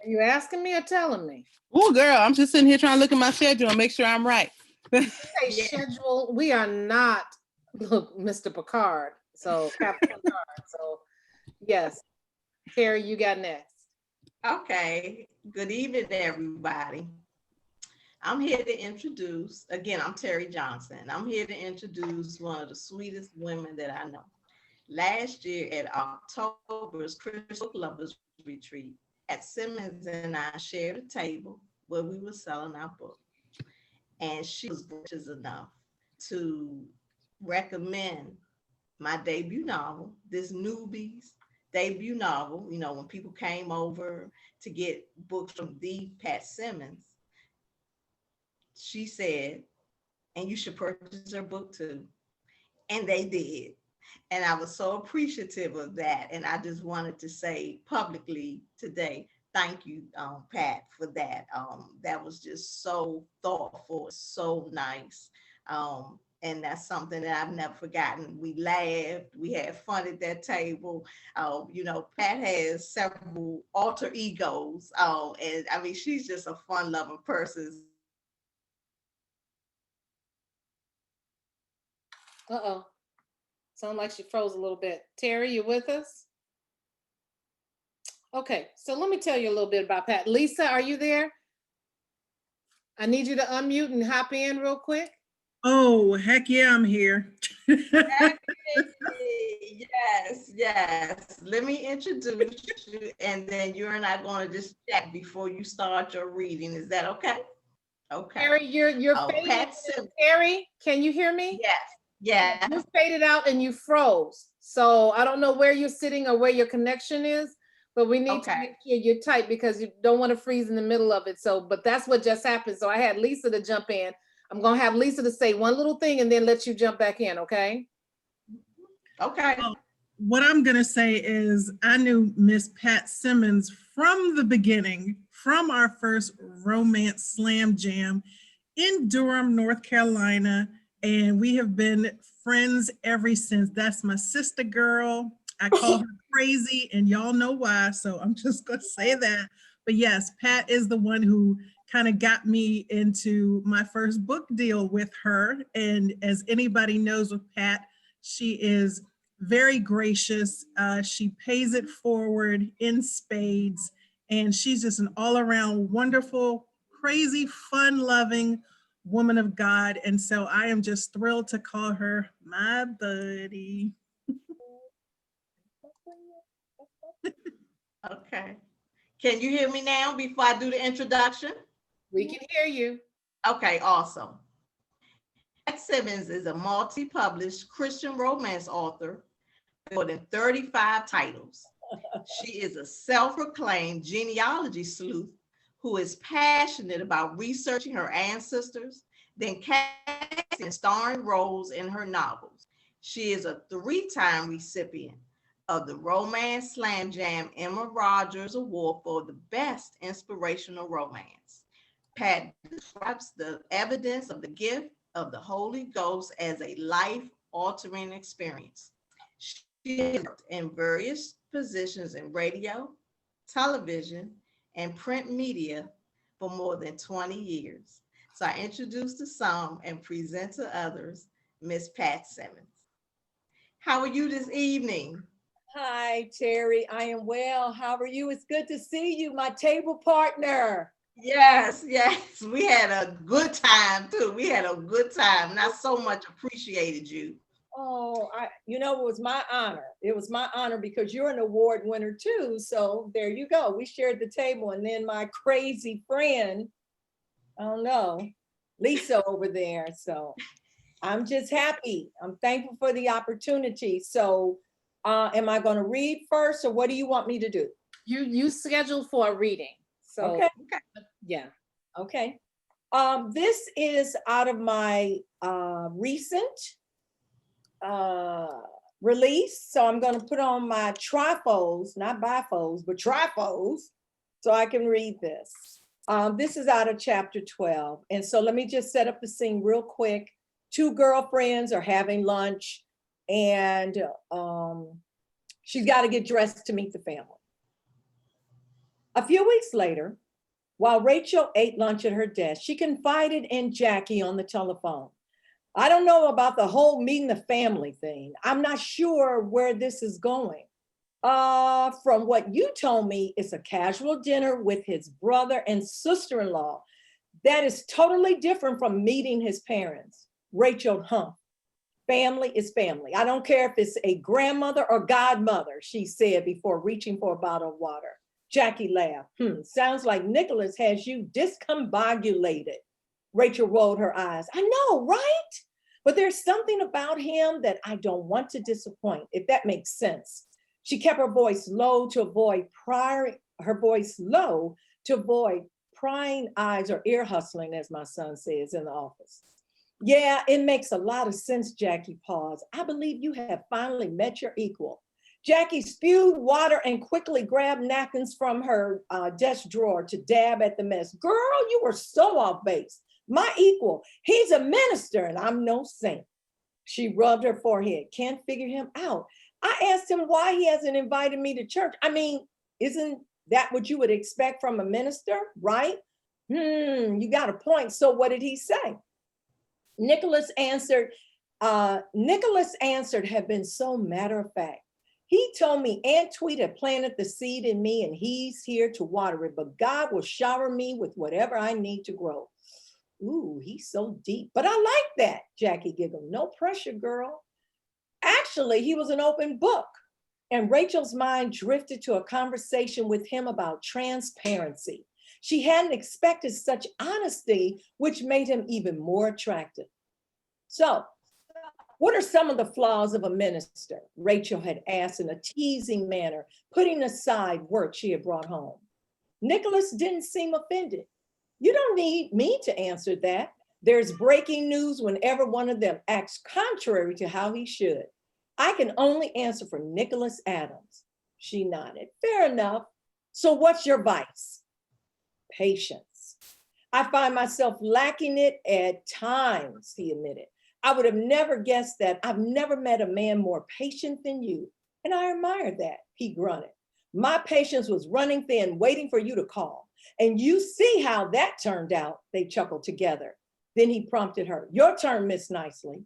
Are you asking me or telling me? Oh, girl, I'm just sitting here trying to look at my schedule and make sure I'm right. Say schedule. We are not, look, Mr. Picard. So Captain Picard. So yes, Terry, you got next. Okay. Good evening, everybody. I'm here to introduce, again, I'm Terri Johnson. I'm here to introduce one of the sweetest women that I know. Last year at October's Christmas Book Lovers Retreat at Simmons and I shared a table where we were selling our book. And she was gracious enough to recommend my debut novel, this newbie's debut novel. You know, when people came over to get books from the Pat Simmons, she said, and you should purchase her book too. And they did. And I was so appreciative of that. And I just wanted to say publicly today, thank you, Pat, for that. That was just so thoughtful, so nice. And that's something that I've never forgotten. We laughed, we had fun at that table. You know, Pat has several alter egos. And I mean, she's just a fun loving person. Uh-oh. Sound like she froze a little bit. Terry, you with us? Okay, so let me tell you a little bit about Pat. Lisa, are you there? I need you to unmute and hop in real quick. Oh, heck yeah, I'm here. Yes, yes. Let me introduce you, and then you and I are going to just chat before you start your reading. Is that okay? Okay. Terry, you're fading. Pat Simmons. Terry, can you hear me? Yes, yes. You faded out and you froze. So I don't know where you're sitting or where your connection is, but we need to make sure you're tight because you don't want to freeze in the middle of it. So, but that's what just happened. So I had Lisa to jump in. I'm going to have Lisa to say one little thing and then let you jump back in, okay? Okay. What I'm going to say is I knew Miss Pat Simmons from the beginning, from our first romance slam jam in Durham, North Carolina, and we have been friends ever since. That's my sister girl. I call her crazy, and y'all know why, so I'm just going to say that. But yes, Pat is the one who kind of got me into my first book deal with her. And as anybody knows with Pat, she is very gracious. She pays it forward in spades. And she's just an all-around wonderful, crazy, fun-loving woman of God. And so I am just thrilled to call her my buddy. Okay. Can you hear me now before I do the introduction? We can hear you. Okay, awesome. Pat Simmons is a multi-published Christian romance author with more than 35 titles. She is a self-proclaimed genealogy sleuth who is passionate about researching her ancestors, then casting starring roles in her novels. She is a 3-time recipient of the Romance Slam Jam Emma Rogers Award for the Best Inspirational Romance. Pat describes the evidence of the gift of the Holy Ghost as a life-altering experience. She has worked in various positions in radio, television, and print media for more than 20 years. So I introduce to some and present to others, Miss Pat Simmons. How are you this evening? Hi, Terry. I am well. How are you? It's good to see you, my table partner. Yes, yes. We had a good time too. We had a good time, and I so much appreciated you. Oh, it was my honor. It was my honor because you're an award winner too. So there you go. We shared the table, and then my crazy friend, I don't know, Lisa over there. So I'm just happy. I'm thankful for the opportunity. So am I going to read first, or what do you want me to do? You scheduled for a reading. So okay. Yeah. Okay. This is out of my recent release. So I'm going to put on my trifolds, not bifolds, but trifolds, so I can read this. This is out of chapter 12. And so let me just set up the scene real quick. 2 girlfriends are having lunch, and she's got to get dressed to meet the family. A few weeks later, while Rachel ate lunch at her desk, she confided in Jackie on the telephone. I don't know about the whole meeting the family thing. I'm not sure where this is going. From what you told me, it's a casual dinner with his brother and sister-in-law. That is totally different from meeting his parents. Rachel, family is family. I don't care if it's a grandmother or godmother, she said before reaching for a bottle of water. Jackie laughed. Sounds like Nicholas has you discombobulated. Rachel rolled her eyes. I know, right? But there's something about him that I don't want to disappoint, if that makes sense. She kept her voice low to avoid prying eyes or ear hustling, as my son says in the office. Yeah, it makes a lot of sense, Jackie paused. I believe you have finally met your equal. Jackie spewed water and quickly grabbed napkins from her desk drawer to dab at the mess. Girl, you were so off base. My equal, he's a minister and I'm no saint. She rubbed her forehead. Can't figure him out. I asked him why he hasn't invited me to church. I mean, isn't that what you would expect from a minister, right? You got a point. So what did he say? Nicholas answered have been so matter of fact. He told me Aunt Tweet had planted the seed in me and he's here to water it, but God will shower me with whatever I need to grow. Ooh, he's so deep, but I like that, Jackie giggled. No pressure, girl. Actually, he was an open book, and Rachel's mind drifted to a conversation with him about transparency. She hadn't expected such honesty, which made him even more attractive. So, what are some of the flaws of a minister? Rachel had asked in a teasing manner, putting aside work she had brought home. Nicholas didn't seem offended. You don't need me to answer that. There's breaking news whenever one of them acts contrary to how he should. I can only answer for Nicholas Adams. She nodded. Fair enough. So what's your vice? Patience. I find myself lacking it at times, he admitted. I would have never guessed that. I've never met a man more patient than you. And I admire that, he grunted. My patience was running thin, waiting for you to call. And you see how that turned out, they chuckled together. Then he prompted her, your turn, Miss Nicely.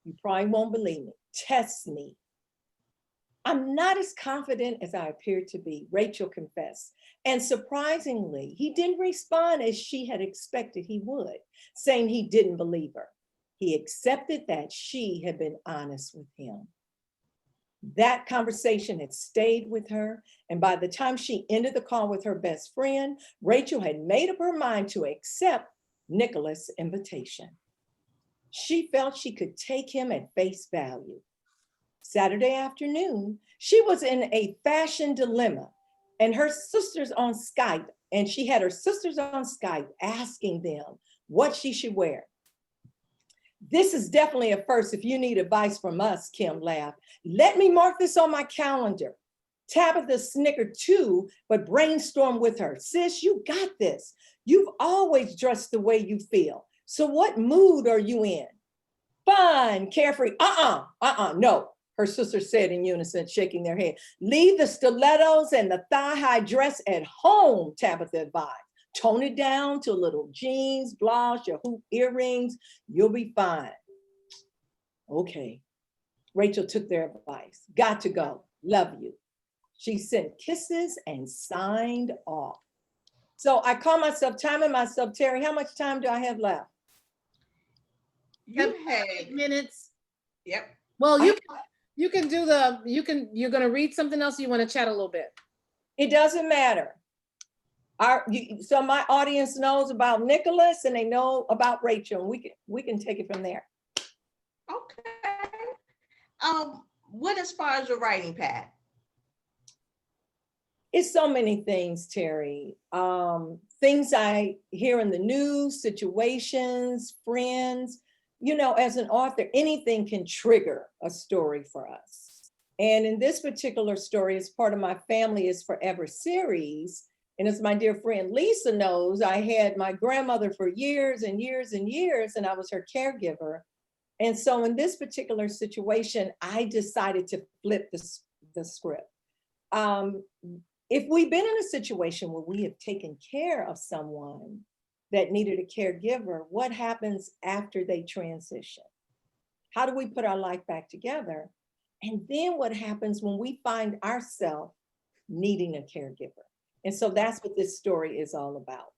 You probably won't believe me. Test me. I'm not as confident as I appeared to be, Rachel confessed. And surprisingly, he didn't respond as she had expected he would, saying he didn't believe her. He accepted that she had been honest with him. That conversation had stayed with her, and by the time she ended the call with her best friend, Rachel had made up her mind to accept Nicholas' invitation. She felt she could take him at face value. Saturday afternoon, she was in a fashion dilemma, and her sisters on Skype, and she had her sisters on Skype asking them what she should wear. This is definitely a first if you need advice from us, Kim laughed. Let me mark this on my calendar. Tabitha snickered too, but brainstormed with her. Sis, you got this. You've always dressed the way you feel. So what mood are you in? Fun, carefree. No, her sister said in unison, shaking their head. Leave the stilettos and the thigh-high dress at home, Tabitha advised. Tone it down to little jeans, blouse, your hoop earrings. You'll be fine. Okay. Rachel took their advice. Got to go. Love you. She sent kisses and signed off. So I call myself, timing myself, Terry, how much time do I have left? You had 8 minutes. Yep. Well, you're gonna read something else, or you want to chat a little bit? It doesn't matter. So my audience knows about Nicholas and they know about Rachel, and we can take it from there. Okay. What as far as your writing, Pat? It's so many things, Terry. Things I hear in the news, situations, friends. You know, as an author, anything can trigger a story for us. And in this particular story, as part of my Family is Forever series, and as my dear friend Lisa knows, I had my grandmother for years and years and years, and I was her caregiver. And so in this particular situation, I decided to flip the script. if we've been in a situation where we have taken care of someone that needed a caregiver, what happens after they transition? How do we put our life back together? And then what happens when we find ourselves needing a caregiver? And so that's what this story is all about.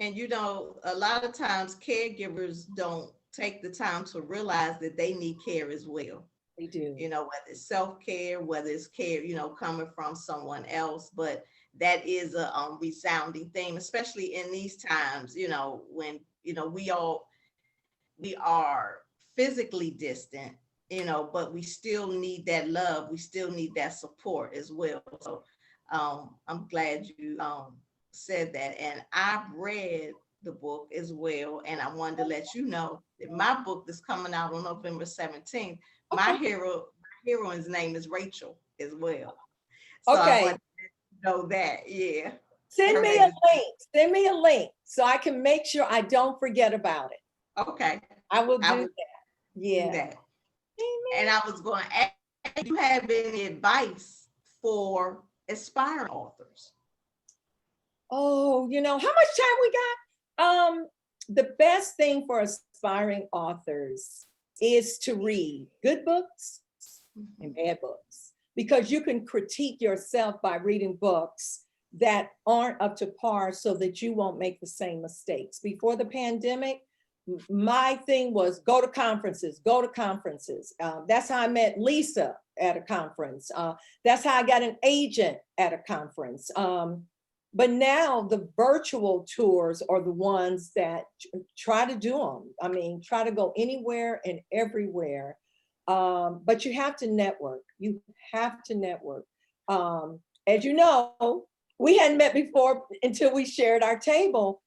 And you know, a lot of times caregivers don't take the time to realize that they need care as well. They do. You know, whether it's self-care, whether it's care, you know, coming from someone else. But that is a resounding theme, especially in these times, you know, when, you know, we are physically distant, you know, but we still need that love. We still need that support as well. So I'm glad you said that. And I've read the book as well. And I wanted to let you know that my book is coming out on November 17th. My heroine's name is Rachel as well. So Okay. I want to know that, yeah. Send me a link. Send me a link so I can make sure I don't forget about it. Okay. I will do that. Yeah. Do that. And I was going to ask, do you have any advice for aspiring authors? Oh, you know, how much time we got? The best thing for aspiring authors is to read good books and bad books, because you can critique yourself by reading books that aren't up to par so that you won't make the same mistakes. Before the pandemic, my thing was go to conferences, go to conferences. That's how I met Lisa at a conference. That's how I got an agent at a conference. But now the virtual tours are the ones that try to do them. I mean, try to go anywhere and everywhere. But you have to network. You have to network. As you know, we hadn't met before until we shared our table.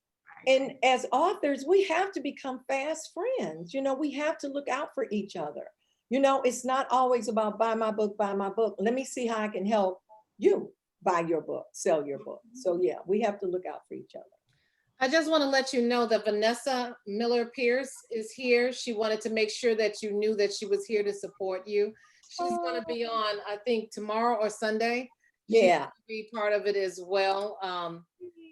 And as authors, we have to become fast friends. You know, we have to look out for each other. You know, it's not always about buy my book, buy my book. Let me see how I can help you buy your book, sell your book. So yeah, we have to look out for each other. I just want to let you know that Vanessa Miller Pierce is here. She wanted to make sure that you knew that she was here to support you. She's going to be on, I think, tomorrow or Sunday. Yeah. Be part of it as well.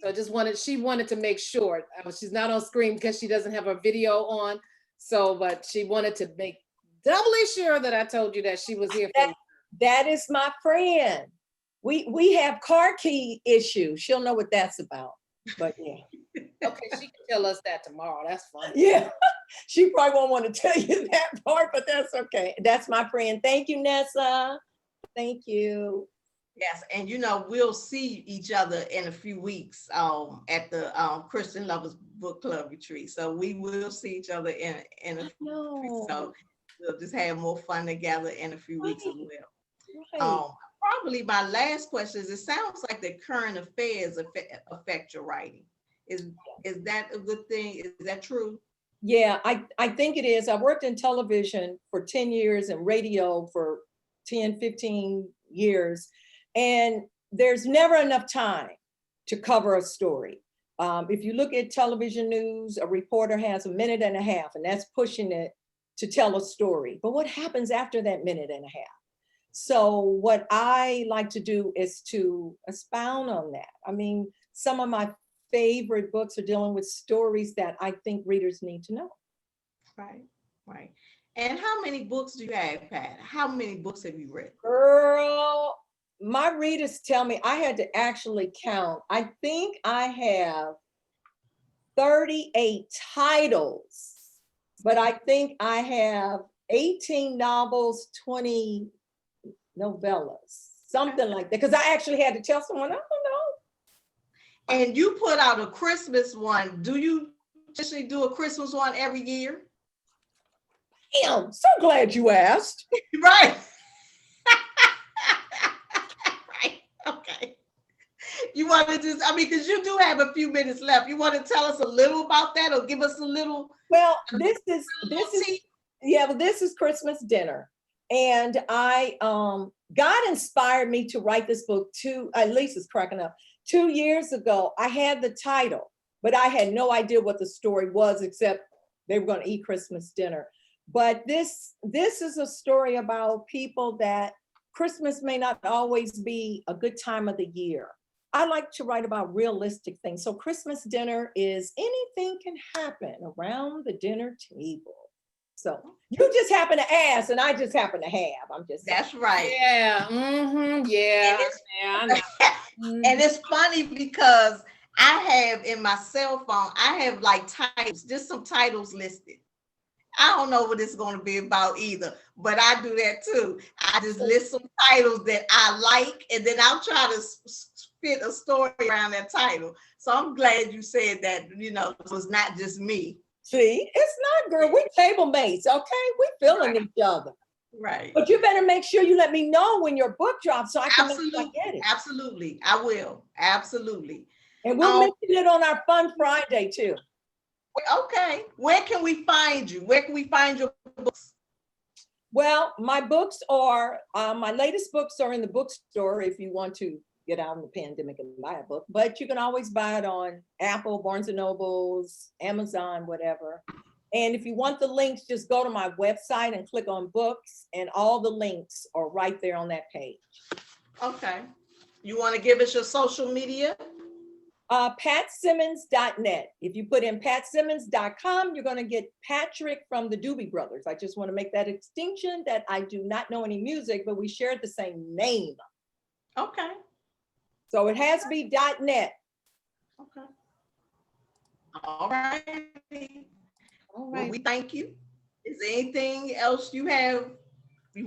So she wanted to make sure. She's not on screen because she doesn't have her video on. So, but she wanted to make doubly sure that I told you that she was here for you. That is my friend. We have car key issues. She'll know what that's about. But yeah. Okay, she can tell us that tomorrow. That's fine. Yeah. She probably won't want to tell you that part, but that's okay. That's my friend. Thank you, Nessa. Thank you. Yes, and you know, we'll see each other in a few weeks at the Christian Lovers Book Club retreat. So we will see each other in a few weeks. So we'll just have more fun together in a few weeks as well. Probably my last question is, it sounds like the current affairs affect your writing. Is that a good thing? Is that true? Yeah, I think it is. I worked in television for 10 years and radio for 10, 15 years. And there's never enough time to cover a story. If you look at television news, a reporter has a minute and a half, and that's pushing it to tell a story. But what happens after that minute and a half? So what I like to do is to expound on that. I mean, some of my favorite books are dealing with stories that I think readers need to know. Right, right. And how many books do you have, Pat? How many books have you read? Girl, my readers tell me I had to actually count. I think I have 38 titles, but I think I have 18 novels, 20 novellas, something like that. Because I actually had to tell someone, I don't know. And you put out a Christmas one. Do you actually do a Christmas one every year? Damn, so glad you asked. Right. Right. Okay. You want to just, I mean, because you do have a few minutes left. You want to tell us a little about that, or give us a little? Well, this is Christmas dinner. And God inspired me to write this book Lisa's cracking up. 2 years ago, I had the title, but I had no idea what the story was, except they were going to eat Christmas dinner. But this is a story about people that Christmas may not always be a good time of the year. I like to write about realistic things. So Christmas dinner is anything can happen around the dinner table. So you just happen to ask, and I just happen to have. I'm just That's right. Yeah. Yeah. Yeah. I know. And it's funny because I have in my cell phone, I have like titles, just some titles listed. I don't know what it's going to be about either, but I do that too. I just list some titles that I like, and then I'll try to fit a story around that title. So I'm glad you said that, you know, it was not just me. See, it's not, girl. We table mates, okay? We feeling each other. Right. But you better make sure you let me know when your book drops so I can make sure I get it. Absolutely. I will. Absolutely. And we'll mention it on our Fun Friday too. Okay. Where can we find you? Where can we find your books? Well, my books are, my latest books are in the bookstore if you want to get out in the pandemic and buy a book, but you can always buy it on Apple, Barnes and Nobles, Amazon, whatever. And if you want the links, just go to my website and click on books, and all the links are right there on that page. Okay. You want to give us your social media? PatSimmons.net. If you put in PatSimmons.com, you're going to get Patrick from the Doobie Brothers. I just want to make that distinction that I do not know any music, but we share the same name. Okay. So it has to be .net. Okay. All right. All right. Well, we thank you. Is there anything else you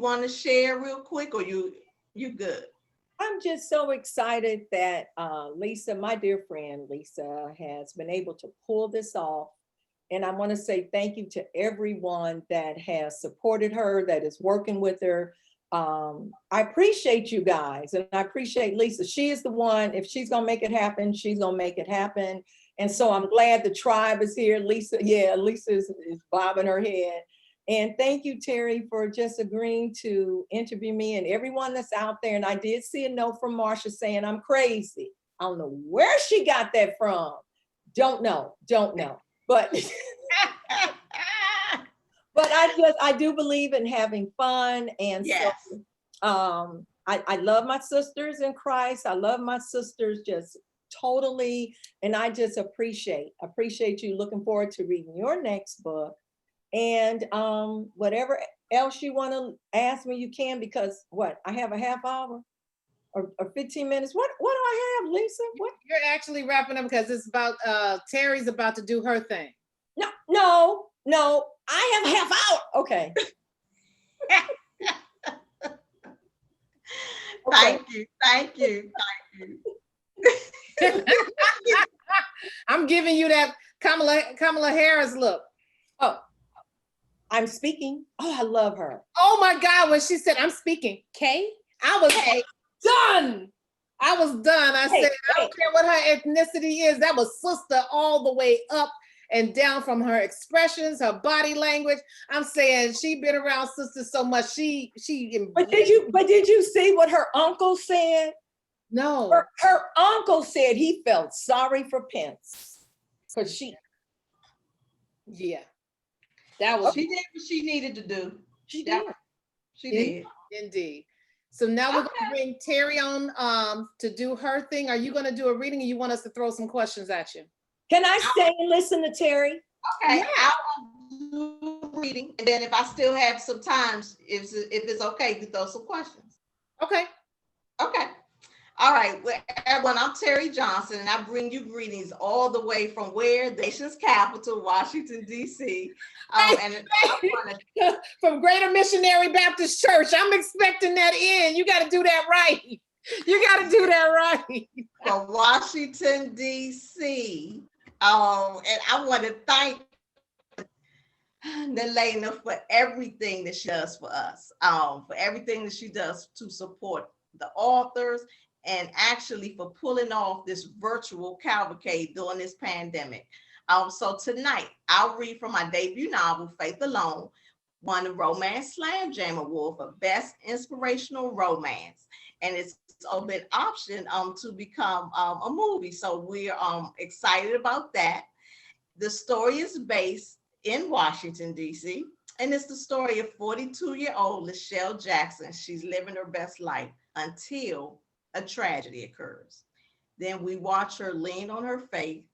want to share real quick, or you good? I'm just so excited that Lisa, my dear friend Lisa, has been able to pull this off. And I want to say thank you to everyone that has supported her, that is working with her. I appreciate you guys, and I appreciate Lisa. She is the one, if she's gonna make it happen, she's gonna make it happen. And so I'm glad the tribe is here. Lisa, yeah, Lisa is bobbing her head. And thank you, Terry, for just agreeing to interview me, and everyone that's out there. And I did see a note from Marsha saying I'm crazy. I don't know where she got that from. Don't know. But but I do believe in having fun. And yes. So I love my sisters in Christ. I love my sisters just totally. And I just appreciate you. Looking forward to reading your next book. And whatever else you want to ask me, you can, because I have a half hour or 15 minutes. What do I have, Lisa? What? You're actually wrapping up because it's about Terry's about to do her thing. No, I have a half hour. Okay. Thank you. I'm giving you that Kamala Harris look. Oh, I'm speaking. Oh, I love her. Oh my God, when she said, I'm speaking, Kay, I was done. I said, I don't care what her ethnicity is. That was sister all the way up and down, from her expressions, her body language. I'm saying she been around sisters so much. But did you see what her uncle said? No. Her uncle said he felt sorry for Pence. Because yeah. That was she did what she needed to do. She did. Indeed. So now we're going to bring Terri on to do her thing. Are you going to do a reading, or you want us to throw some questions at you? Can I stay and listen to Terri? Okay, yeah. I'll do reading, and then if I still have some time, if it's okay to throw some questions. Okay. All right, well, everyone, I'm Terri Johnson, and I bring you greetings all the way from where? The nation's capital, Washington, D.C. From Greater Missionary Baptist Church. I'm expecting that in. You got to do that right. From Washington, D.C. And I want to thank Naleighna for everything that she does for us, for everything that she does to support the authors, and actually for pulling off this virtual cavalcade during this pandemic. So tonight, I'll read from my debut novel, Faith Alone, won the Romance Slam Jam Award for Best Inspirational Romance. And it's been optioned to become a movie. So we're excited about that. The story is based in Washington, D.C., And it's the story of 42-year-old Lachelle Jackson. She's living her best life until a tragedy occurs. Then we watch her lean on her faith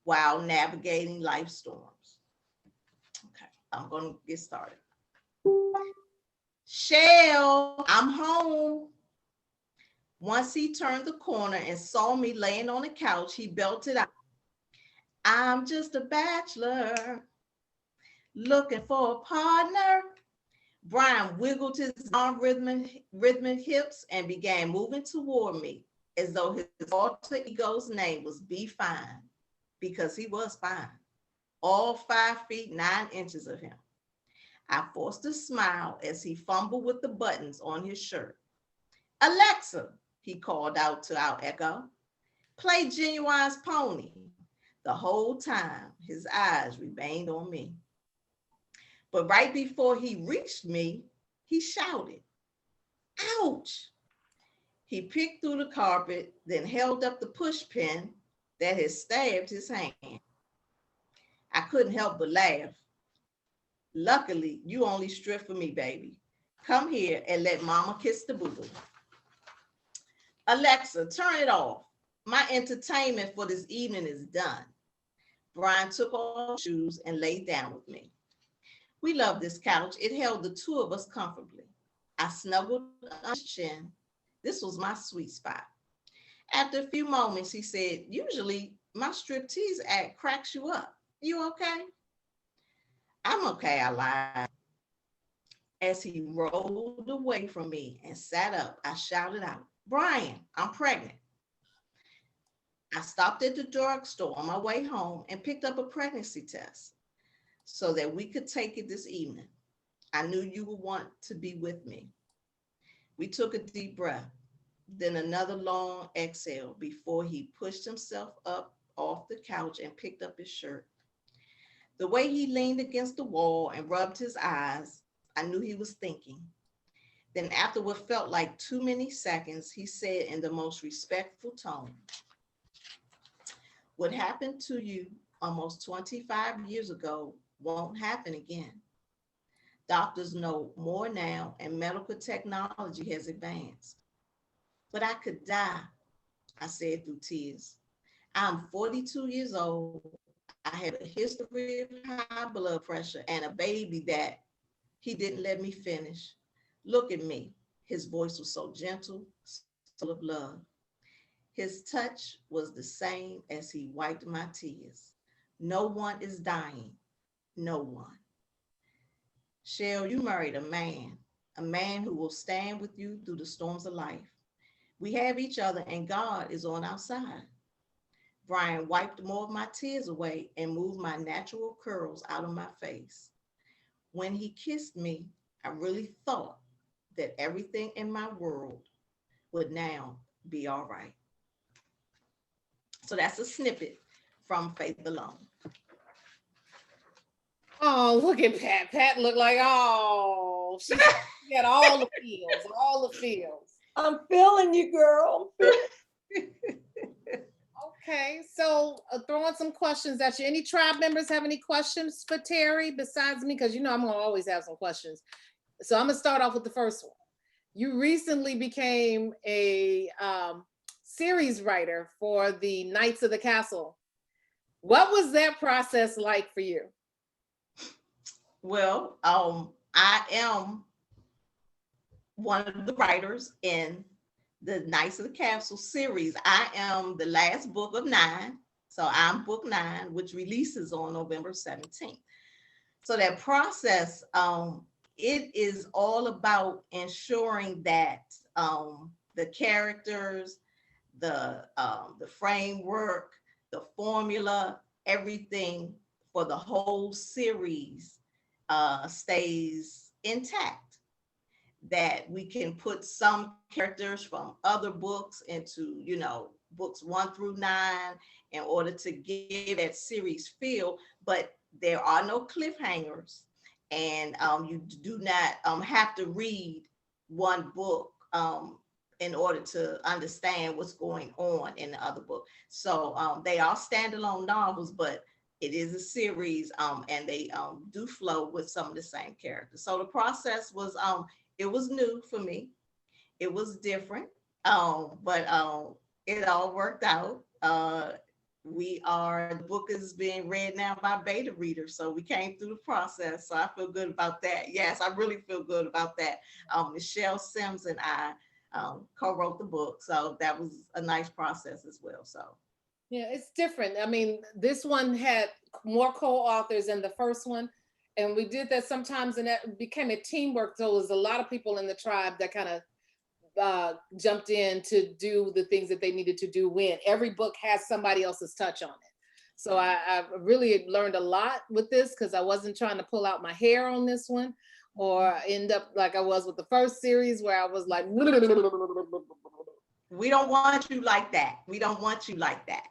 while navigating life storms. Okay, I'm going to get started. Shell, I'm home. Once he turned the corner and saw me laying on the couch, he belted out, I'm just a bachelor looking for a partner. Brian wiggled his arm rhythmic hips and began moving toward me as though his alter ego's name was Be Fine, because he was fine. All 5 feet 9 inches of him. I forced a smile as he fumbled with the buttons on his shirt. Alexa, he called out to our echo, play Genuine's Pony. The whole time, his eyes remained on me. But right before he reached me, he shouted, ouch! He picked through the carpet, then held up the push pin that had stabbed his hand. I couldn't help but laugh. Luckily, you only stripped for me, baby. Come here and let mama kiss the boo-boo. Alexa, turn it off. My entertainment for this evening is done. Brian took off his shoes and laid down with me. We loved this couch. It held the 2 of us comfortably. I snuggled on his chin. This was my sweet spot. After a few moments, he said, usually my striptease act cracks you up. You okay? I'm okay, I lied. As he rolled away from me and sat up, I shouted out, Brian, I'm pregnant. I stopped at the drugstore on my way home and picked up a pregnancy test so that we could take it this evening. I knew you would want to be with me. We took a deep breath, then another long exhale before he pushed himself up off the couch and picked up his shirt. The way he leaned against the wall and rubbed his eyes, I knew he was thinking. Then after what felt like too many seconds, he said in the most respectful tone, what happened to you almost 25 years ago won't happen again. Doctors know more now and medical technology has advanced. But I could die, I said through tears. I'm 42 years old. I have a history of high blood pressure and a baby that he didn't let me finish. Look at me. His voice was so gentle, full of love. His touch was the same as he wiped my tears. No one is dying. No one. Shell, you married a man who will stand with you through the storms of life. We have each other and God is on our side. Brian wiped more of my tears away and moved my natural curls out of my face. When he kissed me, I really thought that everything in my world would now be all right. So that's a snippet from Faith Alone. Oh, look at Pat. Pat looked like, oh, she got all the feels, all the feels. I'm feeling you, girl. Okay, so throwing some questions at you. Any tribe members have any questions for Terri besides me? Because you know I'm gonna always have some questions. So I'm gonna start off with the first one. You recently became a series writer for the Knights of the Castle. What was that process like for you? Well, I am one of the writers in the Knights of the Castle series. I am the last book of 9. So I'm book 9, which releases on November 17th. So that process, it is all about ensuring that the characters, the framework, the formula, everything for the whole series stays intact. That we can put some characters from other books into, you know, books 1 through 9 in order to give that series feel, but there are no cliffhangers, and you do not have to read one book in order to understand what's going on in the other book. So they are standalone novels, but it is a series, and they do flow with some of the same characters. So the process was, it was new for me. It was different, but it all worked out. The book is being read now by beta readers, so we came through the process. So I feel good about that. Yes, I really feel good about that. Michelle Sims and I co-wrote the book, so that was a nice process as well. So. Yeah, it's different. I mean, this one had more co-authors than the first one. And we did that sometimes, and that became a teamwork. So it was a lot of people in the tribe that kind of jumped in to do the things that they needed to do when every book has somebody else's touch on it. So I really learned a lot with this because I wasn't trying to pull out my hair on this one or end up like I was with the first series where I was like, we don't want you like that. We don't want you like that.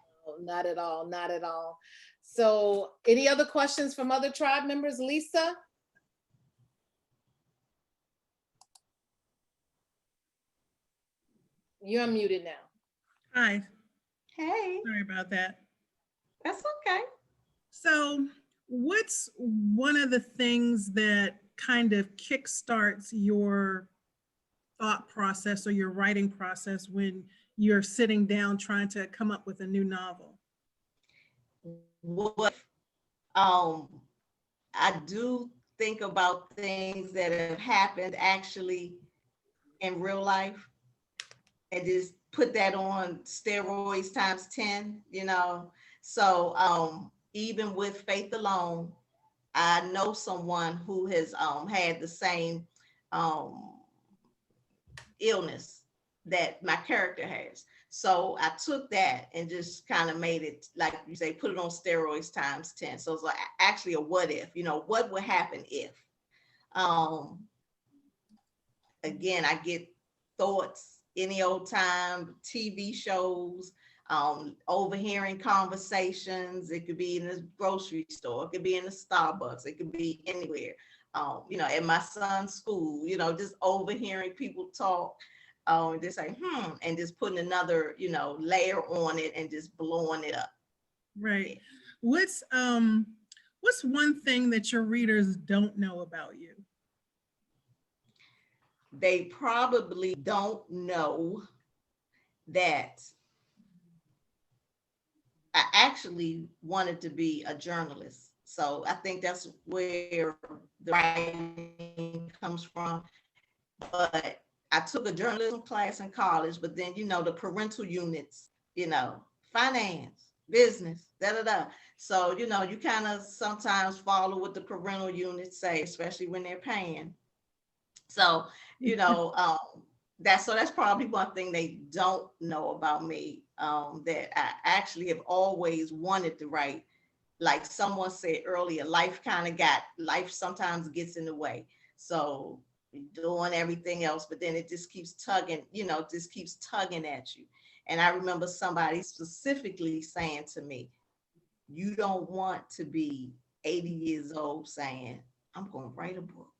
Not at all, not at all. So any other questions from other tribe members? Lisa? You're unmuted now. Hi. Hey. Sorry about that. That's okay. So what's one of the things that kind of kickstarts your thought process or your writing process when you're sitting down trying to come up with a new novel? What I do think about things that have happened actually in real life and just put that on steroids times 10, you know. So even with Faith Alone, I know someone who has had the same illness that my character has. So I took that and just kind of made it, like you say, put it on steroids times 10. So it's like actually a what if, you know, what would happen if? Again, I get thoughts any old time, TV shows, overhearing conversations. It could be in the grocery store, it could be in the Starbucks, it could be anywhere. You know, at my son's school, you know, just overhearing people talk. Just say, and just putting another, you know, layer on it and just blowing it up. Right. What's one thing that your readers don't know about you? They probably don't know that I actually wanted to be a journalist. So I think that's where the writing comes from. But I took a journalism class in college, but then, you know, the parental units, you know, finance, business, da-da-da. So, you know, you kind of sometimes follow what the parental units say, especially when they're paying. So, you know, that's probably one thing they don't know about me, that I actually have always wanted to write. Like someone said earlier, life sometimes gets in the way. So doing everything else, but then it just keeps tugging, you know, just keeps tugging at you. And I remember somebody specifically saying to me, you don't want to be 80 years old saying, I'm going to write a book.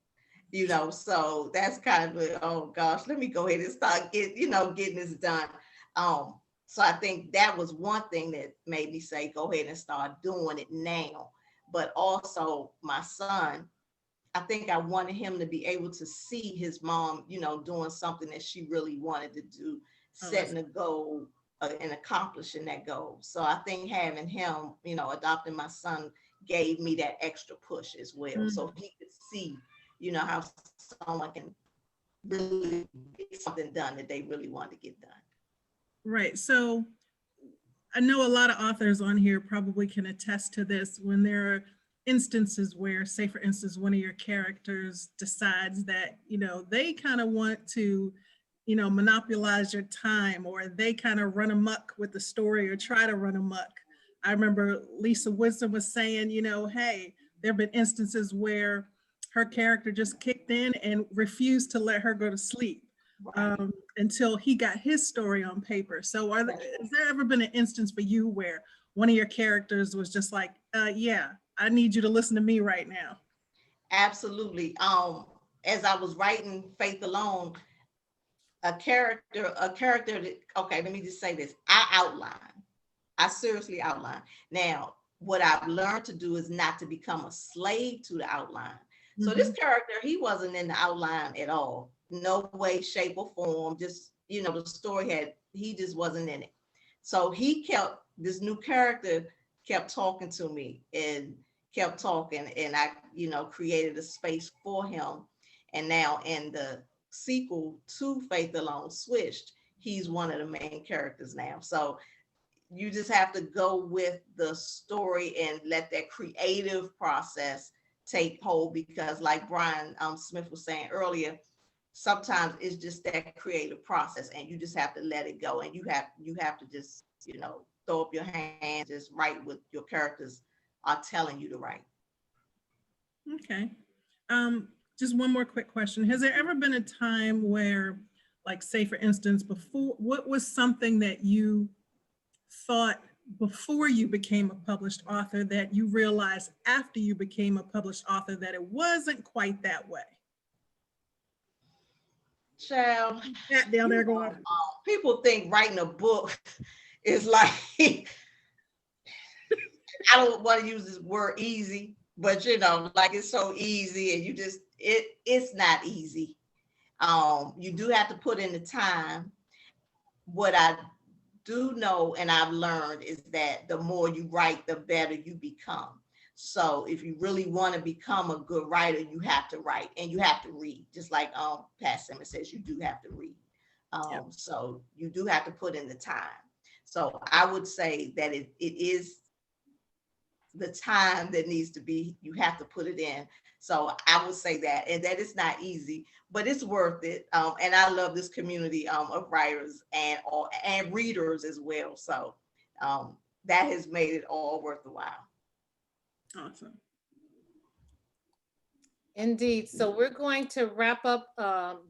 You know, so that's kind of like, oh gosh, let me go ahead and start getting this done. So I think that was one thing that made me say, go ahead and start doing it now. But also my son, I think I wanted him to be able to see his mom, you know, doing something that she really wanted to do, setting a goal and accomplishing that goal. So I think having him, you know, adopting my son gave me that extra push as well. So he could see, you know, how someone can really get something done that they really want to get done. Right. So I know a lot of authors on here probably can attest to this when there are instances where, say, for instance, one of your characters decides that, you know, they kind of want to, you know, monopolize your time, or they kind of run amok with the story or try to run amok. I remember Lisa Wisdom was saying, you know, hey, there have been instances where her character just kicked in and refused to let her go to sleep until he got his story on paper. So has there ever been an instance for you where one of your characters was just like, yeah, I need you to listen to me right now? Absolutely. As I was writing Faith Alone, a character that, okay, let me just say this. I seriously outline. Now, what I've learned to do is not to become a slave to the outline. So this character, he wasn't in the outline at all. No way, shape, or form. Just, you know, the story he just wasn't in it. So this new character kept talking to me and kept talking, and I, you know, created a space for him. And now in the sequel to Faith Alone Switched, he's one of the main characters now. So you just have to go with the story and let that creative process take hold, because like Brian Smith was saying earlier, sometimes it's just that creative process and you just have to let it go, and you have to just, you know, throw up your hands, just write what your characters are telling you to write. Okay. Just one more quick question. Has there ever been a time where, like, say for instance, what was something that you thought before you became a published author that you realized after you became a published author that it wasn't quite that way? Child, That down there going. People think writing a book is like, I don't want to use this word easy, but you know, like it's so easy, and you just, it's not easy. You do have to put in the time. What I do know and I've learned is that the more you write, the better you become. So if you really want to become a good writer, you have to write and you have to read. Just like Pat Simmons says, you do have to read. So you do have to put in the time. So I would say that it is the time that needs to be, you have to put it in. So I would say that, and that it's not easy, but it's worth it. And I love this community of writers and readers as well. So that has made it all worth the while. Awesome. Indeed. So we're going to wrap up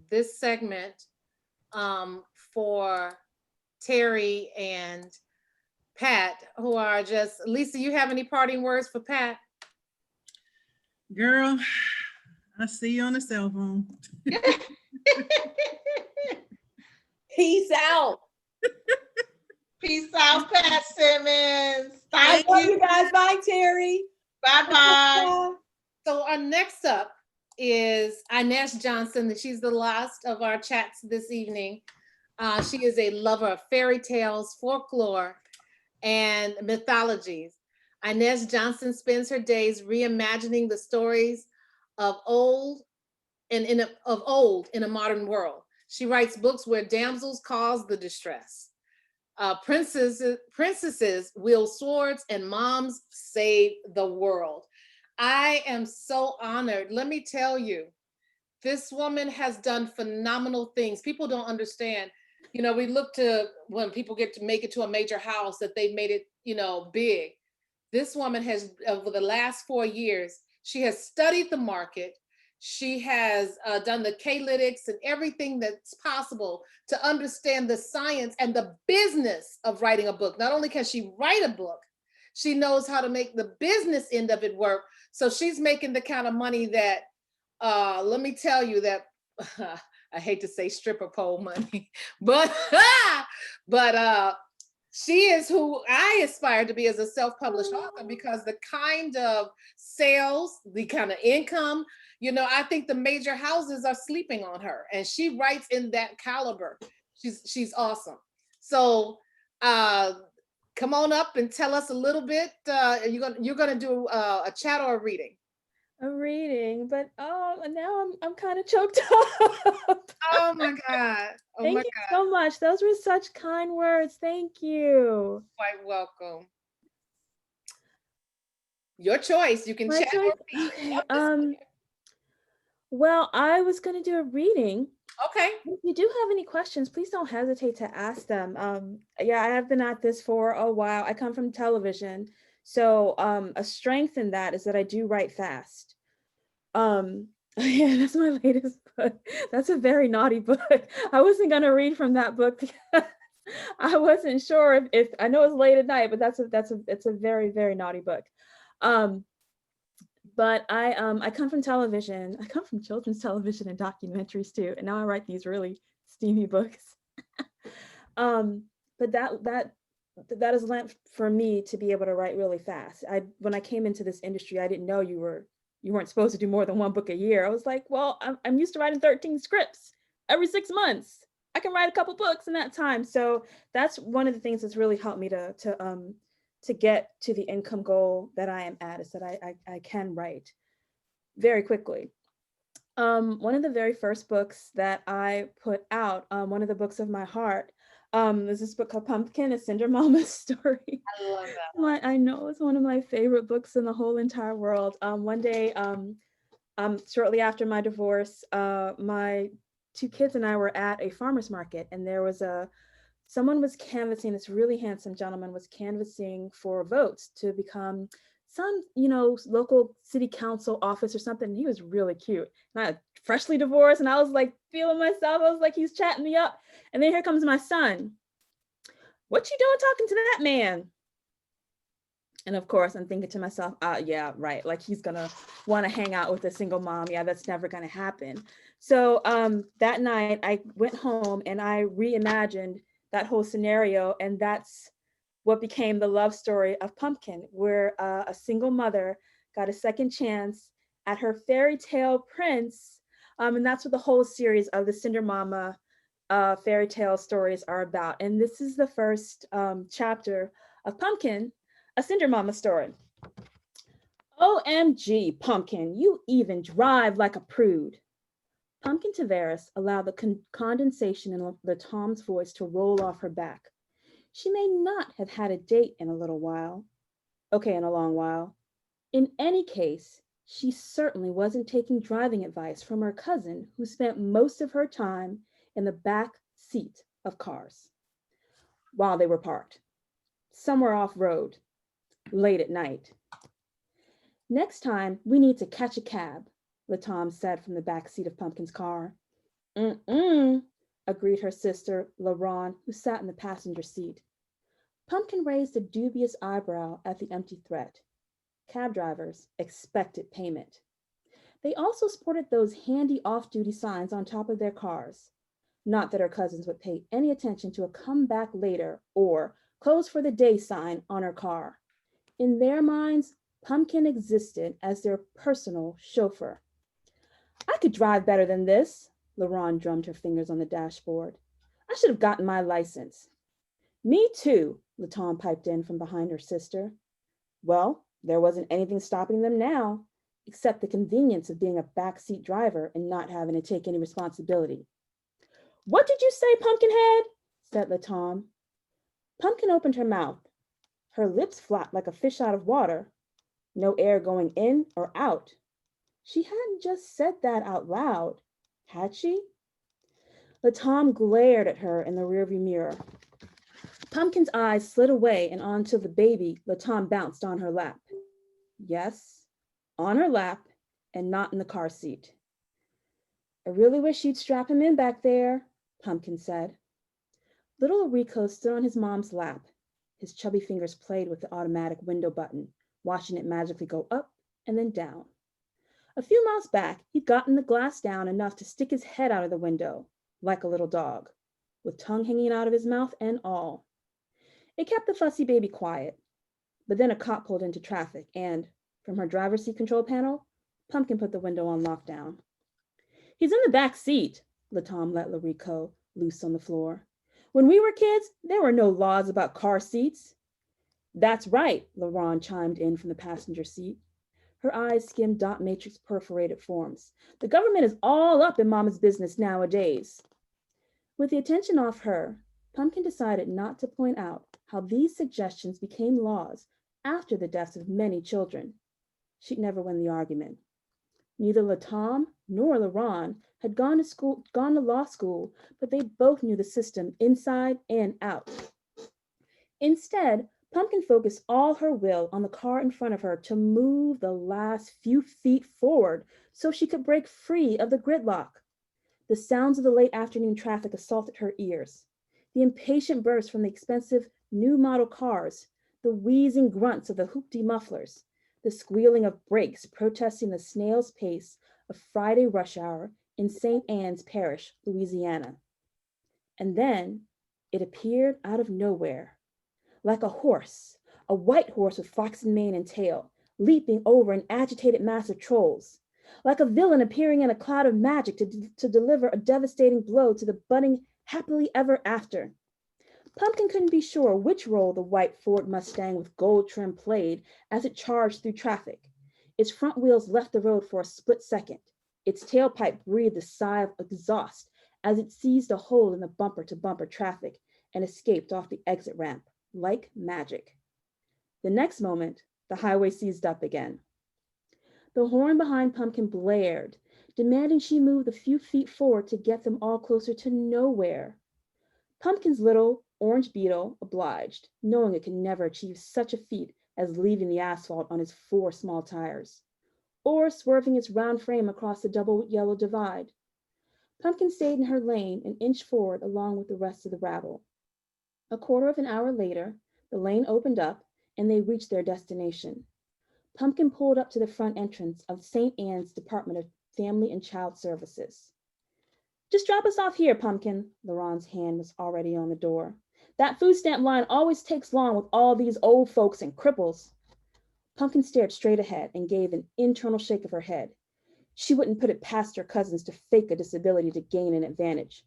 this segment for Terri and Pat, who are just, Lisa, you have any parting words for Pat? Girl, I see you on the cell phone. Peace out. Peace out, Pat Simmons. I love you guys. Bye, Terri. Bye-bye. So our next up is Ines Johnson. She's the last of our chats this evening. She is a lover of fairy tales, folklore, and mythologies. Ines Johnson spends her days reimagining the stories of old in a modern world. She writes books where damsels cause the distress. Princesses wield swords and moms save the world. I am so honored. Let me tell you, this woman has done phenomenal things. People don't understand. You know, we look to when people get to make it to a major house that they've made it, you know, big. This woman has, over the last 4 years, she has studied the market. She has done the K-lytics and everything that's possible to understand the science and the business of writing a book. Not only can she write a book, she knows how to make the business end of it work. So she's making the kind of money that, let me tell you that, I hate to say stripper pole money, but she is who I aspire to be as a self-published author, because the kind of sales, the kind of income, you know, I think the major houses are sleeping on her, and she writes in that caliber. She's awesome. So come on up and tell us a little bit. You're gonna do a chat or a reading? A reading, but now I'm kind of choked up. Oh my God. Oh Thank you so much. Those were such kind words. Thank you. Quite welcome. Your choice. You can chat. Okay. Well, I was going to do a reading. Okay. If you do have any questions, please don't hesitate to ask them. Yeah, I have been at this for a while. I come from television. So a strength in that is that I do write fast. Yeah, that's my latest book. That's a very naughty book. I wasn't going to read from that book because I wasn't sure if I know it's late at night, but it's a very, very naughty book. But I come from television. I come from children's television and documentaries too. And now I write these really steamy books. But that that is meant for me to be able to write really fast. When I came into this industry, I didn't know you weren't supposed to do more than one book a year. I was like, well, I'm used to writing 13 scripts every 6 months. I can write a couple books in that time. So that's one of the things that's really helped me to get to the income goal that I am at, is that I can write very quickly. One of the very first books that I put out, one of the books of my heart, there's this book called Pumpkin, a Cinder Mama Story. I love that. I know it's one of my favorite books in the whole entire world. One day, shortly after my divorce, my 2 kids and I were at a farmer's market, and there was someone was canvassing, this really handsome gentleman was canvassing for votes to become some, local city council office or something. He was really cute. And I freshly divorced, and I was like feeling myself. I was like, he's chatting me up. And then here comes my son. What you doing talking to that man? And of course, I'm thinking to myself, yeah, right. Like, he's gonna want to hang out with a single mom. Yeah, that's never gonna happen. So that night I went home and I reimagined that whole scenario. And that's what became the love story of Pumpkin, where a single mother got a second chance at her fairy tale prince. And that's what the whole series of the Cinder Mama fairy tale stories are about. And this is the first chapter of Pumpkin, a Cinder Mama story. OMG, Pumpkin, you even drive like a prude. Pumpkin Tavares allowed the condensation in the Tom's voice to roll off her back. She may not have had a date in a little while. Okay, in a long while. In any case, she certainly wasn't taking driving advice from her cousin, who spent most of her time in the back seat of cars while they were parked, somewhere off-road, late at night. Next time, we need to catch a cab, Latom said from the back seat of Pumpkin's car. Agreed her sister, LaRon, who sat in the passenger seat. Pumpkin raised a dubious eyebrow at the empty threat. Cab drivers expected payment. They also sported those handy off-duty signs on top of their cars. Not that her cousins would pay any attention to a come back later or close for the day sign on her car. In their minds, Pumpkin existed as their personal chauffeur. I could drive better than this, LaRon drummed her fingers on the dashboard. I should have gotten my license. Me too, Latom piped in from behind her sister. Well, there wasn't anything stopping them now, except the convenience of being a backseat driver and not having to take any responsibility. What did you say, Pumpkinhead? Said Latom. Pumpkin opened her mouth. Her lips flapped like a fish out of water. No air going in or out. She hadn't just said that out loud, had she? Latom glared at her in the rearview mirror. Pumpkin's eyes slid away and onto the baby Latom bounced on her lap. Yes, on her lap and not in the car seat. I really wish you'd strap him in back there, Pumpkin said. Little Rico stood on his mom's lap. His chubby fingers played with the automatic window button, watching it magically go up and then down. A few miles back, he'd gotten the glass down enough to stick his head out of the window, like a little dog, with tongue hanging out of his mouth and all. It kept the fussy baby quiet, but then a cop pulled into traffic and, from her driver's seat control panel, Pumpkin put the window on lockdown. He's in the back seat, Latom let Larico loose on the floor. When we were kids, there were no laws about car seats. That's right, LaRon chimed in from the passenger seat. Her eyes skimmed dot matrix perforated forms. The government is all up in Mama's business nowadays. With the attention off her, Pumpkin decided not to point out how these suggestions became laws after the deaths of many children. She'd never win the argument. Neither Latom nor LaRon had gone to law school, but they both knew the system inside and out. Instead, Pumpkin focused all her will on the car in front of her to move the last few feet forward so she could break free of the gridlock. The sounds of the late afternoon traffic assaulted her ears. The impatient bursts from the expensive new model cars, the wheezing grunts of the hoopty mufflers, the squealing of brakes protesting the snail's pace of Friday rush hour in St. Anne's Parish, Louisiana. And then it appeared out of nowhere. like a horse, a white horse with flaxen mane and tail, leaping over an agitated mass of trolls, like a villain appearing in a cloud of magic to deliver a devastating blow to the budding happily ever after. Pumpkin couldn't be sure which role the white Ford Mustang with gold trim played as it charged through traffic. Its front wheels left the road for a split second. Its tailpipe breathed a sigh of exhaust as it seized a hold in the bumper-to-bumper traffic and escaped off the exit ramp, like magic. The next moment, the highway seized up again. The horn behind Pumpkin blared, demanding she move a few feet forward to get them all closer to nowhere. Pumpkin's little orange beetle obliged, knowing it could never achieve such a feat as leaving the asphalt on its 4 small tires, or swerving its round frame across the double yellow divide. Pumpkin stayed in her lane and inched forward along with the rest of the rabble. A quarter of an hour later, the lane opened up and they reached their destination. Pumpkin pulled up to the front entrance of St. Anne's Department of Family and Child Services. Just drop us off here, Pumpkin. Laron's hand was already on the door. That food stamp line always takes long with all these old folks and cripples. Pumpkin stared straight ahead and gave an internal shake of her head. She wouldn't put it past her cousins to fake a disability to gain an advantage.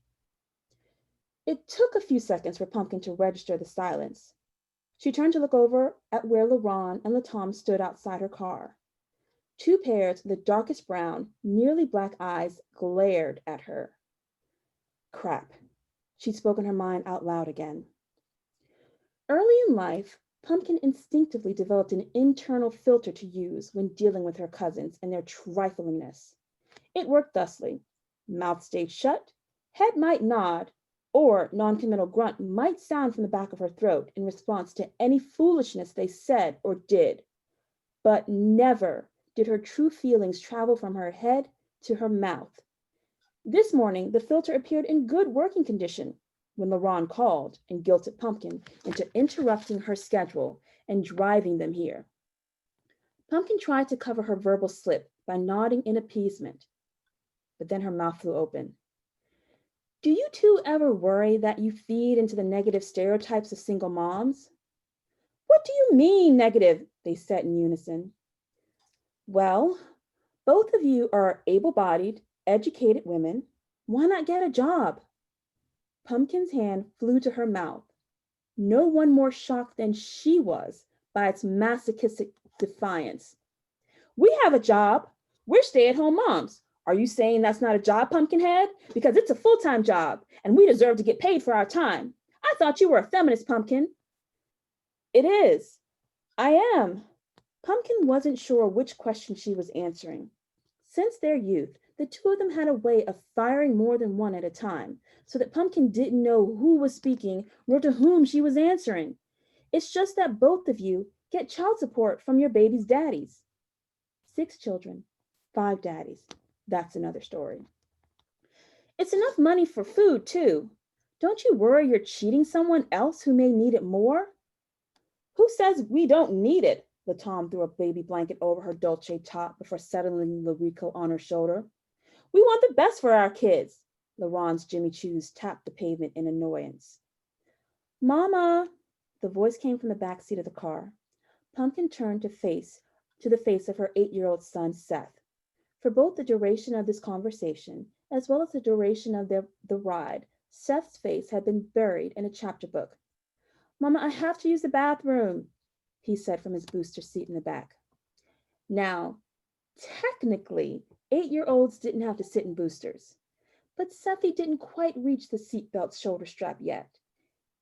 It took a few seconds for Pumpkin to register the silence. She turned to look over at where LaRon and Latom stood outside her car. 2 pairs of the darkest brown, nearly black eyes glared at her. Crap. She'd spoken her mind out loud again. Early in life, Pumpkin instinctively developed an internal filter to use when dealing with her cousins and their triflingness. It worked thusly. Mouth stayed shut, head might nod, or non-committal grunt might sound from the back of her throat in response to any foolishness they said or did. But never did her true feelings travel from her head to her mouth. This morning, the filter appeared in good working condition when LaRon called and guilted Pumpkin into interrupting her schedule and driving them here. Pumpkin tried to cover her verbal slip by nodding in appeasement, but then her mouth flew open. Do you two ever worry that you feed into the negative stereotypes of single moms? What do you mean negative? They said in unison. Well, both of you are able-bodied, educated women. Why not get a job? Pumpkin's hand flew to her mouth. No one more shocked than she was by its masochistic defiance. We have a job. We're stay-at-home moms. Are you saying that's not a job, Pumpkinhead? Because it's a full-time job, and we deserve to get paid for our time. I thought you were a feminist, Pumpkin. It is. I am. Pumpkin wasn't sure which question she was answering. Since their youth, the two of them had a way of firing more than one at a time, so that Pumpkin didn't know who was speaking nor to whom she was answering. It's just that both of you get child support from your baby's daddies. 6 children, 5 daddies. That's another story. It's enough money for food, too. Don't you worry you're cheating someone else who may need it more? Who says we don't need it? Latom threw a baby blanket over her Dolce top before settling Larico on her shoulder. We want the best for our kids. LaRon's Jimmy Choos tapped the pavement in annoyance. Mama, the voice came from the back seat of the car. Pumpkin turned to the face of her 8-year-old son, Seth. For both the duration of this conversation, as well as the duration of the ride, Seth's face had been buried in a chapter book. Mama, I have to use the bathroom, he said from his booster seat in the back. Now, technically, 8-year-olds didn't have to sit in boosters, but Sethy didn't quite reach the seatbelt's shoulder strap yet.